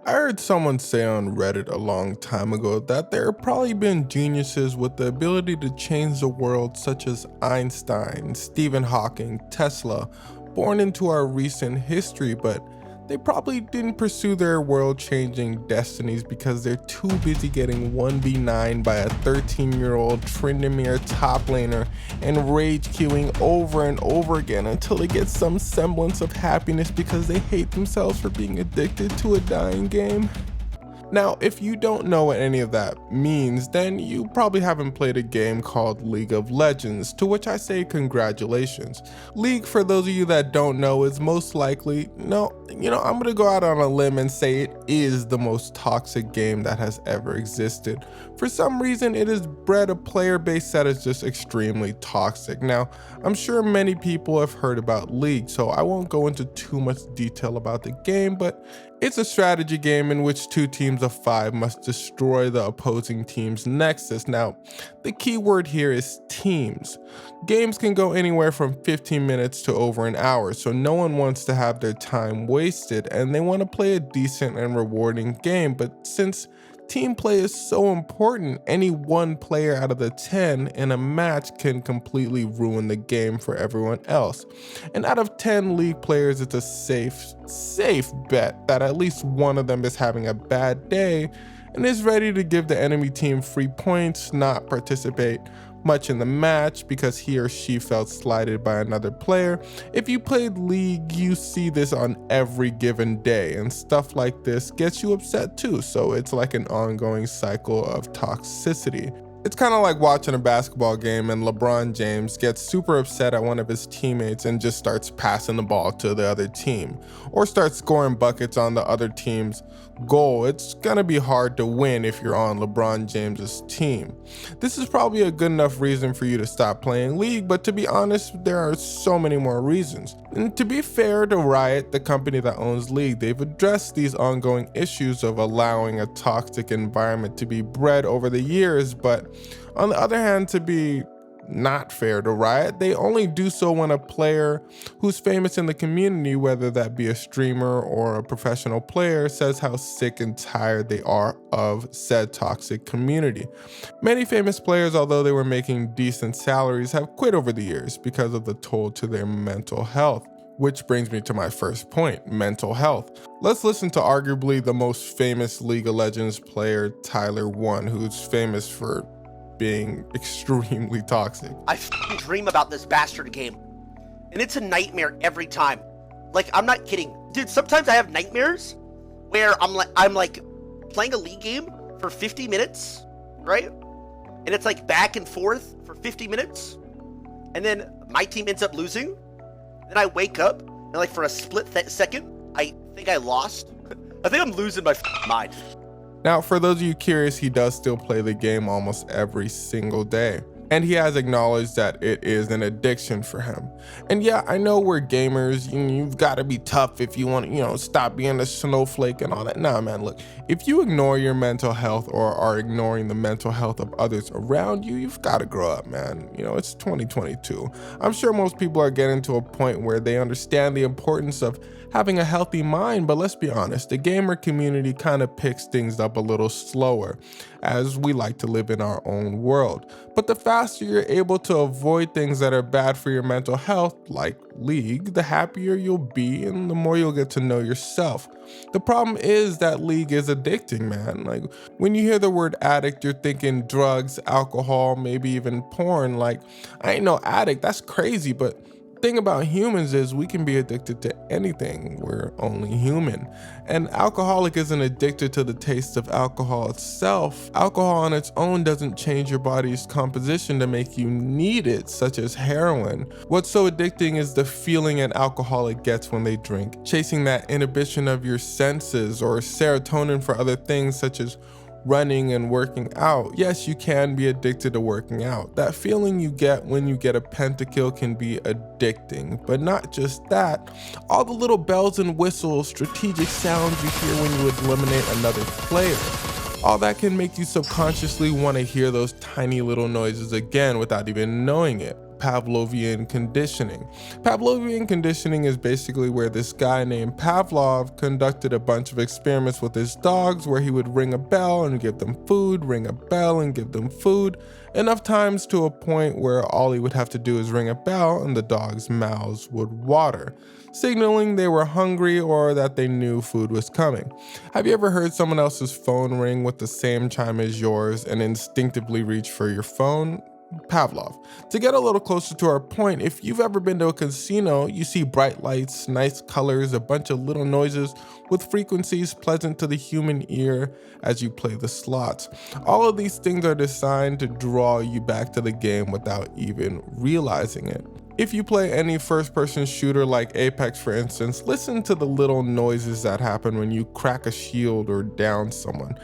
I heard someone say on Reddit a long time ago that there have probably been geniuses with the ability to change the world, such as Einstein, Stephen Hawking, Tesla, born into our recent history, but they probably didn't pursue their world changing destinies because they're too busy getting 1v9 by a 13-year-old Tryndamere top laner and rage queuing over and over again until they get some semblance of happiness because they hate themselves for being addicted to a dying game. Now, if you don't know what any of that means, then you probably haven't played a game called League of Legends, to which I say congratulations. League, for those of you that don't know, is most likely, I'm gonna go out on a limb and say it is the most toxic game that has ever existed. For some reason, it has bred a player base that is just extremely toxic. Now, I'm sure many people have heard about League, so I won't go into too much detail about the game, but it's a strategy game in which two teams of 5 must destroy the opposing team's nexus. Now, the key word here is teams. Games can go anywhere from 15 minutes to over an hour, so no one wants to have their time wasted and they want to play a decent and rewarding game. But since team play is so important, any one player out of the 10 in a match can completely ruin the game for everyone else. And out of 10 League players, it's a safe bet that at least one of them is having a bad day and is ready to give the enemy team free points, not participate much in the match because he or she felt slighted by another player. If you played League, you see this on every given day, and stuff like this gets you upset too, so it's like an ongoing cycle of toxicity. It's kind of like watching a basketball game and LeBron James gets super upset at one of his teammates and just starts passing the ball to the other team, or starts scoring buckets on the other team's goal. It's gonna be hard to win if you're on LeBron James's team. This is probably a good enough reason for you to stop playing League, but to be honest, there are so many more reasons. And to be fair to Riot, the company that owns League, they've addressed these ongoing issues of allowing a toxic environment to be bred over the years, but on the other hand, to be not fair to Riot, they only do so when a player who's famous in the community, whether that be a streamer or a professional player, says how sick and tired they are of said toxic community. Many famous players, although they were making decent salaries, have quit over the years because of the toll to their mental health. Which brings me to my first point, mental health. Let's listen to arguably the most famous League of Legends player, Tyler1, who's famous for being extremely toxic. I dream about this bastard game, and it's a nightmare every time. Like, I'm not kidding. Dude, sometimes I have nightmares where I'm like playing a League game for 50 minutes, right? And it's like back and forth for 50 minutes, and then my team ends up losing. Then I wake up, and like for a split second, I think I lost. I think I'm losing my mind. Now, for those of you curious, he does still play the game almost every single day. And he has acknowledged that it is an addiction for him. And yeah, I know we're gamers, you've got to be tough if you want to, stop being a snowflake and all that. Nah, man, look, if you ignore your mental health or are ignoring the mental health of others around you, you've got to grow up, man. It's 2022. I'm sure most people are getting to a point where they understand the importance of having a healthy mind, but let's be honest, the gamer community kind of picks things up a little slower, as we like to live in our own world. But the faster you're able to avoid things that are bad for your mental health, like League, the happier you'll be and the more you'll get to know yourself. The problem is that League is addicting, man. Like, when you hear the word addict, you're thinking drugs, alcohol, maybe even porn. Like, I ain't no addict, that's crazy, but thing about humans is we can be addicted to anything. We're only human. And alcoholic isn't addicted to the taste of alcohol itself. Alcohol on its own doesn't change your body's composition to make you need it, such as heroin. What's so addicting is the feeling an alcoholic gets when they drink, chasing that inhibition of your senses, or serotonin for other things such as running and working out. Yes, you can be addicted to working out. That feeling you get when you get a pentakill can be addicting, but not just that. All the little bells and whistles, strategic sounds you hear when you eliminate another player. All that can make you subconsciously want to hear those tiny little noises again without even knowing it. Pavlovian conditioning. Pavlovian conditioning is basically where this guy named Pavlov conducted a bunch of experiments with his dogs where he would ring a bell and give them food, ring a bell and give them food, enough times to a point where all he would have to do is ring a bell and the dogs' mouths would water, signaling they were hungry or that they knew food was coming. Have you ever heard someone else's phone ring with the same chime as yours and instinctively reach for your phone? Pavlov. To get a little closer to our point, if you've ever been to a casino, you see bright lights, nice colors, a bunch of little noises with frequencies pleasant to the human ear as you play the slots. All of these things are designed to draw you back to the game without even realizing it. If you play any first-person shooter like Apex, for instance, listen to the little noises that happen when you crack a shield or down someone.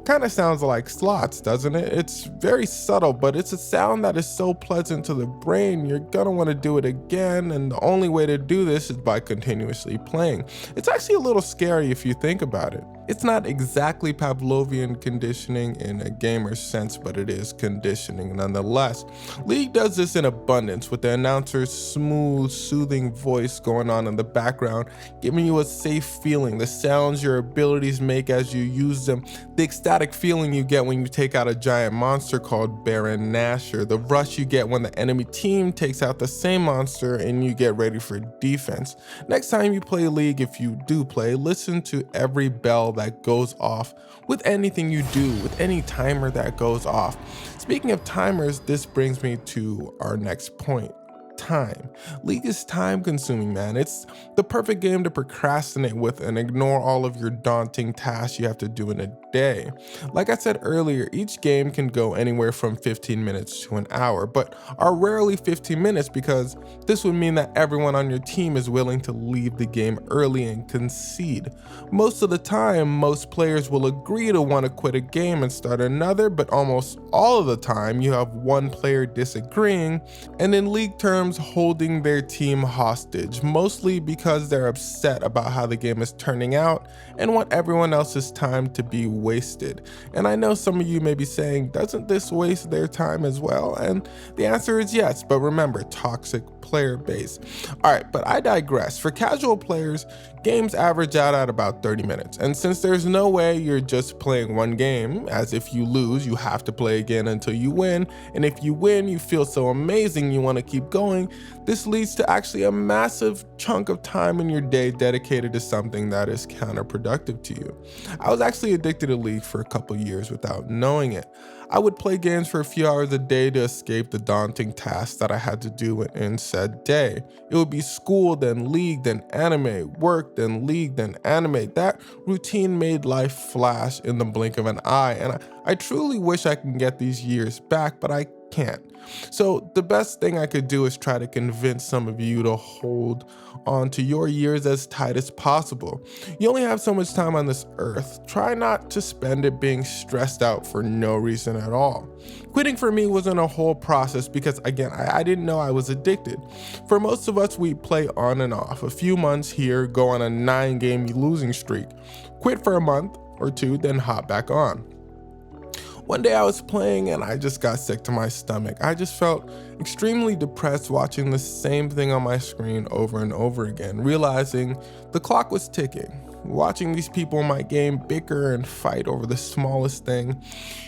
Kind of sounds like slots, doesn't it? It's very subtle, but it's a sound that is so pleasant to the brain, you're gonna want to do it again, and the only way to do this is by continuously playing. It's actually a little scary if you think about it. It's not exactly Pavlovian conditioning in a gamer's sense, but it is conditioning nonetheless. League does this in abundance with the announcer's smooth, soothing voice going on in the background, giving you a safe feeling, the sounds your abilities make as you use them, the ecstatic feeling you get when you take out a giant monster called Baron Nashor, the rush you get when the enemy team takes out the same monster and you get ready for defense. Next time you play League, if you do play, listen to every bell that goes off with anything you do, with any timer that goes off. Speaking of timers, this brings me to our next point. Time. League is time consuming, man. It's the perfect game to procrastinate with and ignore all of your daunting tasks you have to do in a day. Like I said earlier, each game can go anywhere from 15 minutes to an hour, but are rarely 15 minutes because this would mean that everyone on your team is willing to leave the game early and concede. Most of the time, most players will agree to want to quit a game and start another, but almost all of the time you have one player disagreeing, and in League terms, holding their team hostage, mostly because they're upset about how the game is turning out and want everyone else's time to be wasted. And I know some of you may be saying, doesn't this waste their time as well? And the answer is yes, but remember, toxic player base. All right, but I digress. For casual players, games average out at about 30 minutes. And since there's no way you're just playing one game, as if you lose, you have to play again until you win. And if you win, you feel so amazing, you want to keep going. This leads to actually a massive chunk of time in your day dedicated to something that is counterproductive to you. I was actually addicted to League for a couple years without knowing it. I would play games for a few hours a day to escape the daunting tasks that I had to do in said day. It would be school, then League, then anime, work, then League, then anime. That routine made life flash in the blink of an eye, and I truly wish I can get these years back, but I can't. So the best thing I could do is try to convince some of you to hold on to your years as tight as possible. You only have so much time on this earth. Try not to spend it being stressed out for no reason at all. Quitting for me wasn't a whole process because, again, I didn't know I was addicted. For most of us, we play on and off. A few months here, go on a 9-game losing streak, quit for a month or two, then hop back on. One day I was playing and I just got sick to my stomach. I just felt extremely depressed watching the same thing on my screen over and over again, realizing the clock was ticking. Watching these people in my game bicker and fight over the smallest thing,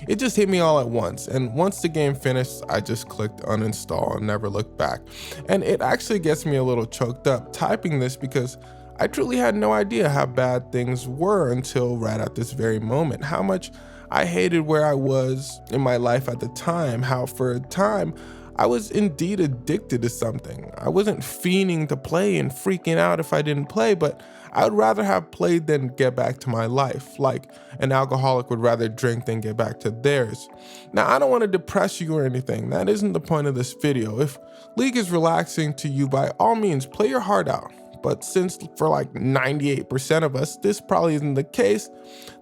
it just hit me all at once. And once the game finished, I just clicked uninstall and never looked back. And it actually gets me a little choked up typing this because I truly had no idea how bad things were until right at this very moment. How much I hated where I was in my life at the time, how for a time I was indeed addicted to something. I wasn't fiending to play and freaking out if I didn't play, but I would rather have played than get back to my life, like an alcoholic would rather drink than get back to theirs. Now, I don't want to depress you or anything. That isn't the point of this video. If League is relaxing to you, by all means, play your heart out. But since for like 98% of us, this probably isn't the case,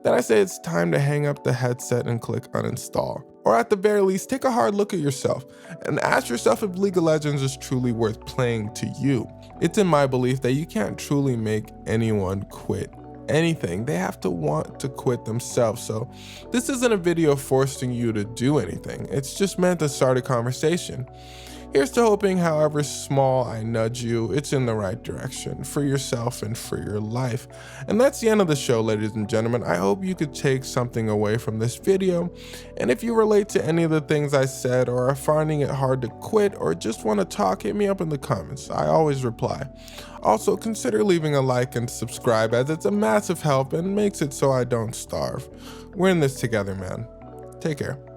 then I say it's time to hang up the headset and click uninstall. Or at the very least, take a hard look at yourself and ask yourself if League of Legends is truly worth playing to you. It's in my belief that you can't truly make anyone quit anything, they have to want to quit themselves. So this isn't a video forcing you to do anything. It's just meant to start a conversation. Here's to hoping, however small I nudge you, it's in the right direction for yourself and for your life. And that's the end of the show, ladies and gentlemen. I hope you could take something away from this video. And if you relate to any of the things I said, or are finding it hard to quit, or just want to talk, hit me up in the comments. I always reply. Also, consider leaving a like and subscribe, as it's a massive help and makes it so I don't starve. We're in this together, man. Take care.